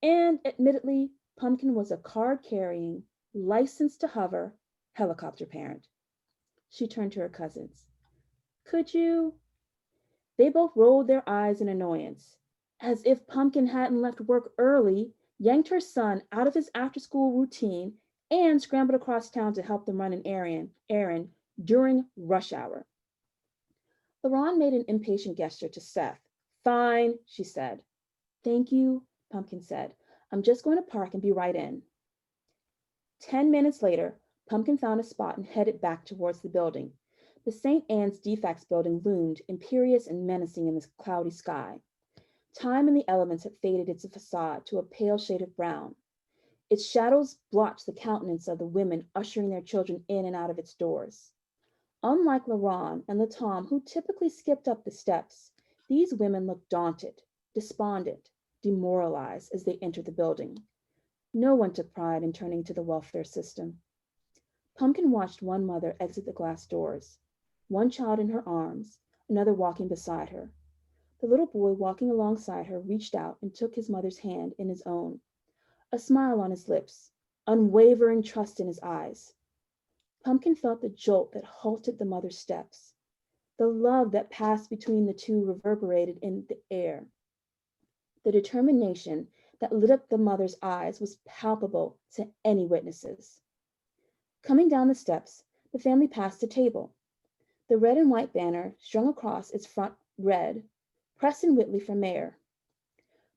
And admittedly, Pumpkin was a card-carrying, licensed to hover, helicopter parent. She turned to her cousins. Could you? They both rolled their eyes in annoyance, as if Pumpkin hadn't left work early, yanked her son out of his after-school routine, and scrambled across town to help them run an errand during rush hour. LaRon made an impatient gesture to Seth. Fine, she said. Thank you, Pumpkin said. I'm just going to park and be right in. 10 minutes later, Pumpkin found a spot and headed back towards the building. The St. Anne's Defects building loomed imperious and menacing in the cloudy sky. Time and the elements had faded its facade to a pale shade of brown. Its shadows blotched the countenance of the women ushering their children in and out of its doors. Unlike LaRon and Latom, who typically skipped up the steps, these women looked daunted, despondent, demoralized as they entered the building. No one took pride in turning to the welfare system. Pumpkin watched one mother exit the glass doors, one child in her arms, another walking beside her. The little boy walking alongside her reached out and took his mother's hand in his own, a smile on his lips, unwavering trust in his eyes. Pumpkin felt the jolt that halted the mother's steps. The love that passed between the two reverberated in the air. The determination that lit up the mother's eyes was palpable to any witnesses. Coming down the steps, the family passed a table. The red and white banner strung across its front read, "Preston Whitley for mayor."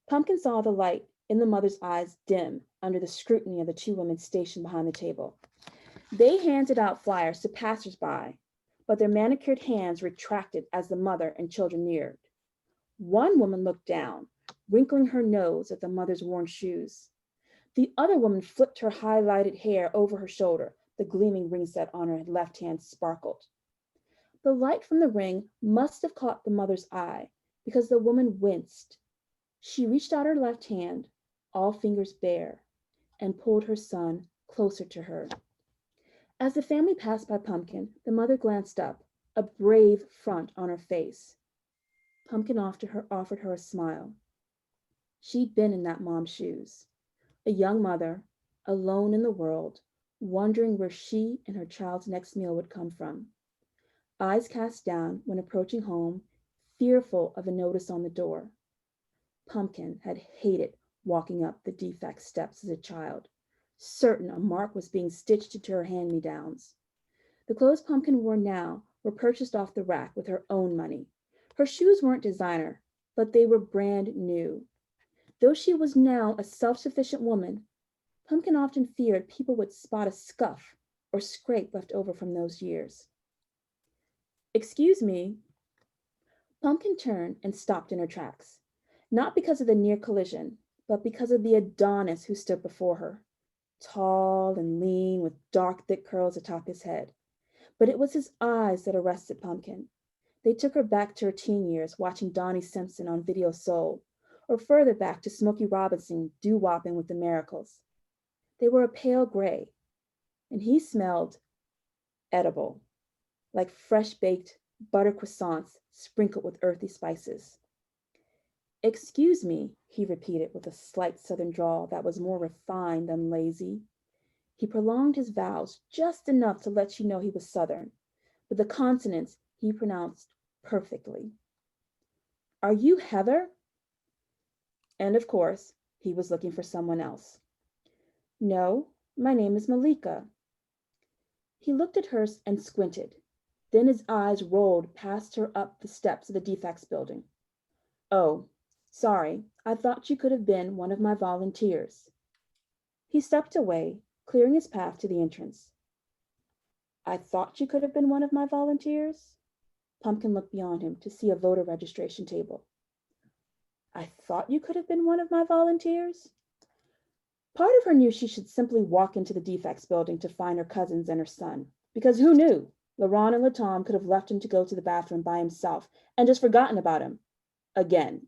Pumpkin saw the light in the mother's eyes dim under the scrutiny of the two women stationed behind the table. They handed out flyers to passersby, but their manicured hands retracted as the mother and children neared. One woman looked down, wrinkling her nose at the mother's worn shoes. The other woman flipped her highlighted hair over her shoulder. The gleaming ring set on her left hand sparkled. The light from the ring must have caught the mother's eye because the woman winced. She reached out her left hand, all fingers bare, and pulled her son closer to her. As the family passed by Pumpkin, the mother glanced up, a brave front on her face. Pumpkin offered her a smile. She'd been in that mom's shoes, a young mother, alone in the world, wondering where she and her child's next meal would come from. Eyes cast down when approaching home, fearful of a notice on the door. Pumpkin had hated walking up the defect steps as a child, certain a mark was being stitched into her hand-me-downs. The clothes Pumpkin wore now were purchased off the rack with her own money. Her shoes weren't designer, but they were brand new. Though she was now a self-sufficient woman, Pumpkin often feared people would spot a scuff or scrape left over from those years. "Excuse me." Pumpkin turned and stopped in her tracks, not because of the near collision, but because of the Adonis who stood before her, tall and lean with dark, thick curls atop his head. But it was his eyes that arrested Pumpkin. They took her back to her teen years, watching Donnie Simpson on Video Soul, or further back to Smokey Robinson doo-wopping with the Miracles. They were a pale gray, and he smelled edible, like fresh-baked butter croissants sprinkled with earthy spices. "Excuse me," he repeated with a slight southern drawl that was more refined than lazy. He prolonged his vowels just enough to let you know he was southern, but the consonants he pronounced perfectly. "Are you Heather?" And of course, he was looking for someone else. "No, my name is Malika." He looked at her and squinted. Then his eyes rolled past her up the steps of the defects building. "Oh, sorry, I thought you could have been one of my volunteers." He stepped away, clearing his path to the entrance. "I thought you could have been one of my volunteers?" Pumpkin looked beyond him to see a voter registration table. "I thought you could have been one of my volunteers?" Part of her knew she should simply walk into the defects building to find her cousins and her son, because who knew? LaRon and Latom could have left him to go to the bathroom by himself and just forgotten about him. Again.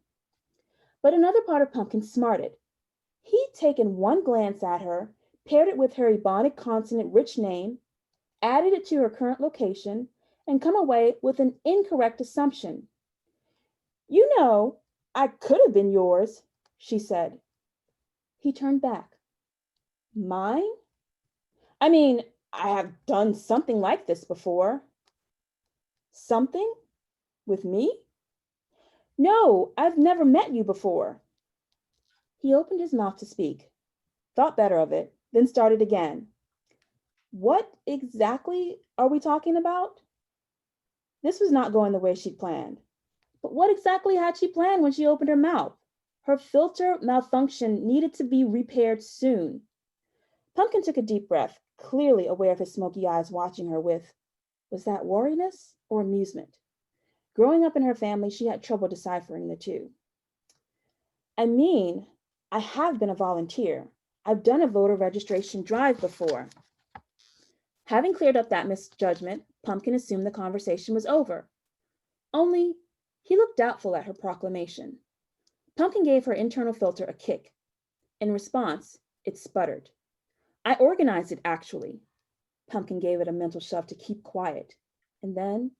But another part of Pumpkin smarted. He'd taken one glance at her, paired it with her Ebonic consonant-rich name, added it to her current location, and come away with an incorrect assumption. "You know, I could have been yours," she said. He turned back. "Mine? I mean, I have done something like this before." "Something? With me?" "No, I've never met you before." He opened his mouth to speak, thought better of it, then started again. "What exactly are we talking about?" This was not going the way she'd planned. But what exactly had she planned when she opened her mouth? Her filter malfunction needed to be repaired soon. Pumpkin took a deep breath, clearly aware of his smoky eyes watching her with, was that wariness or amusement? Growing up in her family, she had trouble deciphering the two. "I mean, I have been a volunteer. I've done a voter registration drive before. Having cleared up that misjudgment, Pumpkin assumed the conversation was over. Only, he looked doubtful at her proclamation. Pumpkin gave her internal filter a kick. In response, it sputtered. I organized it, actually. Pumpkin gave it a mental shove to keep quiet. And then,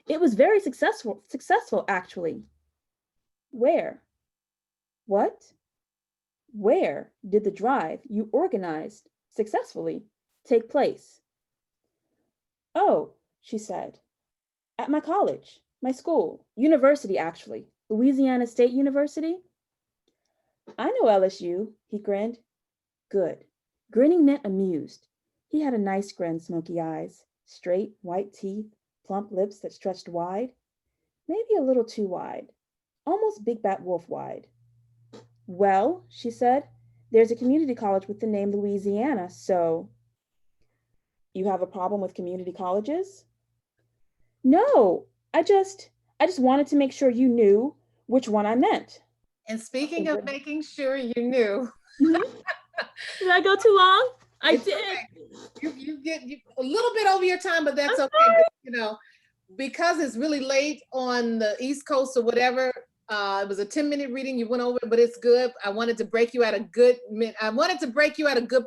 it was very successful, actually. Where? What? Where did the drive you organized successfully take place? Oh, she said, at my college, my school, university, actually, Louisiana State University. I know LSU, he grinned. Good. Grinning meant amused. He had a nice grin, smoky eyes, straight, white teeth, plump lips that stretched wide, maybe a little too wide, almost Big Bad Wolf wide. Well, she said, there's a community college with the name Louisiana, so. You have a problem with community colleges? No, I just wanted to make sure you knew which one I meant. And speaking of making sure you knew. Did I go too long? I did. Okay. You get a little bit over your time, but that's okay. You know, because it's really late on the East Coast or whatever. It was a 10-minute reading. You went over it, but it's good. I wanted to break you at a good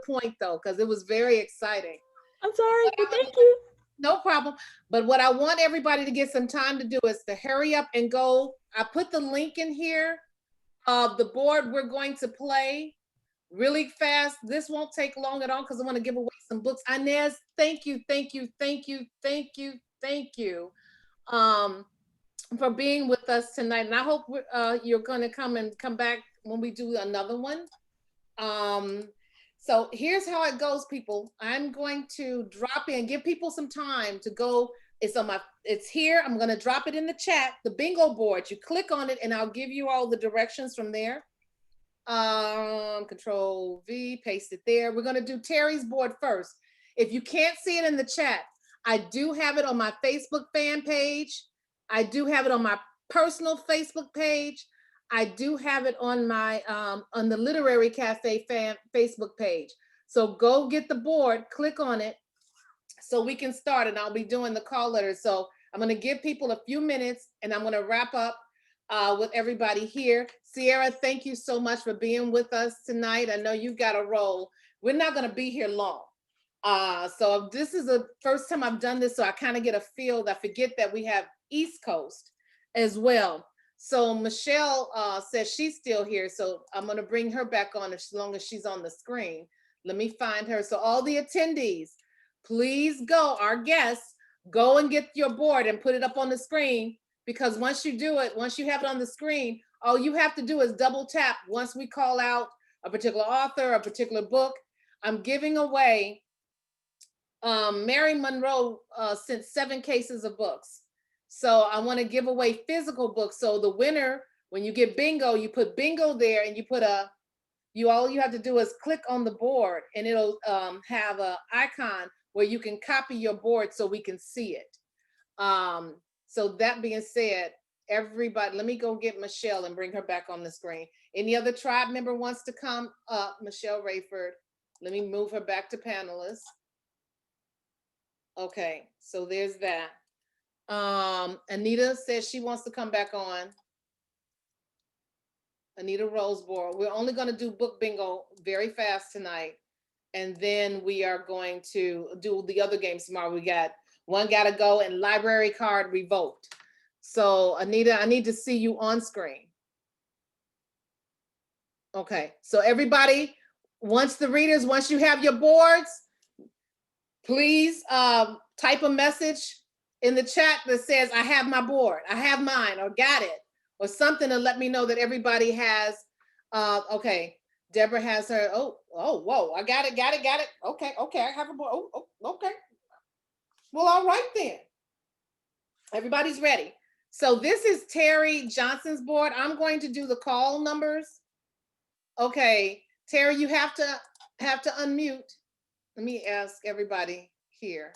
point though, because it was very exciting. I'm sorry. Well, thank you. No problem. But what I want everybody to get some time to do is to hurry up and go. I put the link in here of the board we're going to play really fast. This won't take long at all because I want to give away some books. Inez, thank you for being with us tonight. And I hope you're going to come back when we do another one. So here's how it goes, people. I'm going to drop in, give people some time to go. It's here. I'm going to drop it in the chat, the bingo board. You click on it and I'll give you all the directions from there. Control V, paste it there. We're going to do Terry's board first. If you can't see it in the chat, I do have it on my Facebook fan page. I do have it on my personal Facebook page. I do have it on my on the Literary Cafe fan Facebook page. So go get the board, click on it so we can start, and I'll be doing the call letters. So I'm going to give people a few minutes and I'm going to wrap up with everybody here. Sierra, thank you so much for being with us tonight. I know you've got a role. We're not going to be here long. So this is the first time I've done this, so I kind of get a feel. I forget that we have East Coast as well. So Michelle says she's still here, so I'm going to bring her back on as long as she's on the screen. Let me find her. So all the attendees, please go, our guests, go and get your board and put it up on the screen, because once you do it, once you have it on the screen, all you have to do is double tap. Once we call out a particular author, a particular book, I'm giving away, Mary Monroe sent 7 cases of books. So I want to give away physical books. So the winner, when you get bingo, you put bingo there and you put all you have to do is click on the board and it'll have an icon where you can copy your board so we can see it. So that being said, everybody, let me go get Michelle and bring her back on the screen. Any other tribe member wants to come up? Michelle Rayford. Let me move her back to panelists. Okay, so there's that. Anita says she wants to come back on. Anita Roseborough. We're only going to do book bingo very fast tonight. And then we are going to do the other games tomorrow. We got One Gotta Go and Library Card Revoked. So Anita, I need to see you on screen. Okay, so everybody, once you have your boards, please type a message in the chat that says, I have my board, I have mine, or got it, or something to let me know that everybody has, okay, Deborah has her, whoa, I got it. Okay, I have a board, okay. Well, all right then. Everybody's ready. So this is Terri Johnson's board. I'm going to do the call numbers. Okay, Terri, you have to unmute. Let me ask everybody here.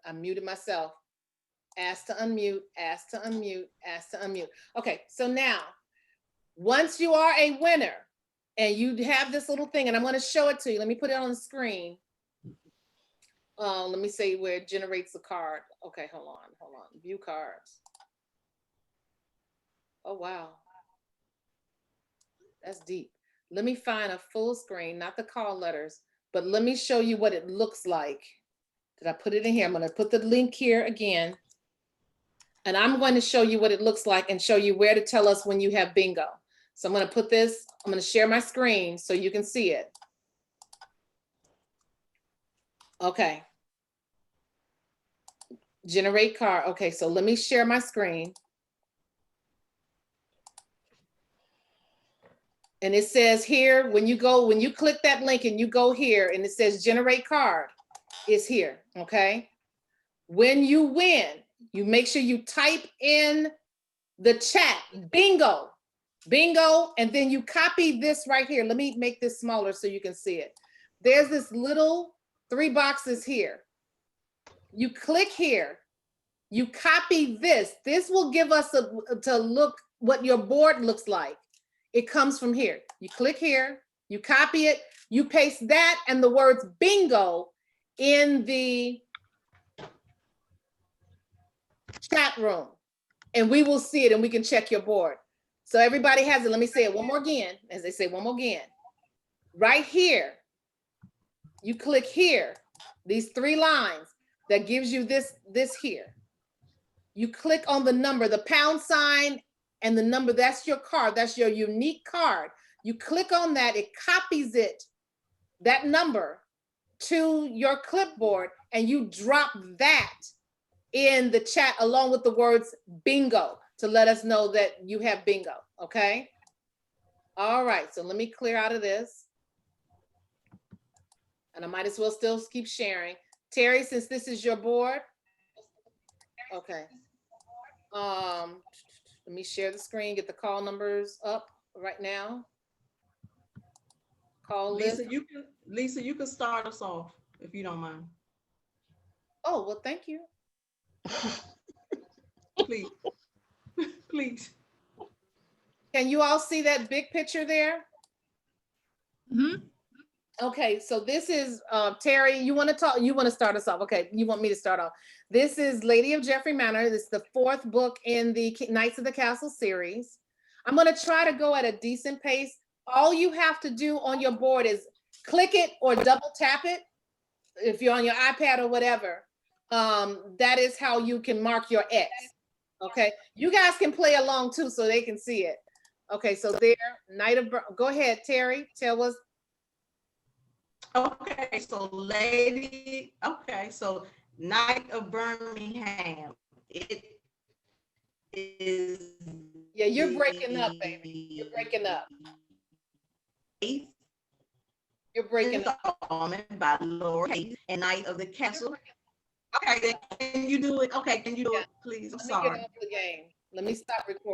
I muted myself. Ask to unmute, ask to unmute, ask to unmute. Okay, so now Once you are a winner and you have this little thing, and I'm going to show it to you. Let me put it on the screen. Let me say where it generates the card. Okay, hold on. View cards. Oh, wow. That's deep. Let me find a full screen, not the call letters, but let me show you what it looks like. Did I put it in here? I'm going to put the link here again. And I'm going to show you what it looks like and show you where to tell us when you have bingo. So I'm going to put this, I'm going to share my screen so you can see it. Okay. Generate card. Okay, so let me share my screen. And it says here, when you click that link and you go here and it says generate card, it's here, okay? When you win, you make sure you type in the chat, bingo, and then you copy this right here. Let me make this smaller so you can see it. There's this little 3 boxes here. You click here, you copy this. This will give us to look what your board looks like. It comes from here. You click here, you copy it, you paste that and the words bingo in the chat room, and we will see it and we can check your board. So everybody has it. Let me say it one more again, as they say one more again. Right here, you click here, these 3 lines that gives you this here. You click on the number, the £, and the number, that's your card, that's your unique card. You click on that, it copies it, that number, to your clipboard, and you drop that in the chat along with the words bingo to let us know that you have bingo, okay? All right, so let me clear out of this. And I might as well still keep sharing. Terry, since this is your board, okay. Let me share the screen, get the call numbers up right now. Call list. Lisa, you can start us off if you don't mind. Oh, well, thank you. Please, please. Can you all see that big picture there? Mhm. Okay, so this is Terry. You want to start us off? Okay, you want me to start off? This is Lady of Jeffrey Manor. This is the 4th book in the Knights of the Castle series. I'm going to try to go at a decent pace. All you have to do on your board is click it or double tap it if you're on your iPad or whatever. That is how you can mark your X. Okay, you guys can play along too so they can see it. Okay, so there, go ahead, Terry, tell us. Okay, so Knight of Birmingham. It is. Yeah, you're breaking up, baby. You're breaking up. You're breaking up. By Lord Hayes and Knight of the Castle. Okay, then can you do it? Okay, can you do it, please? I'm sorry. Let me get off the game. Let me stop recording.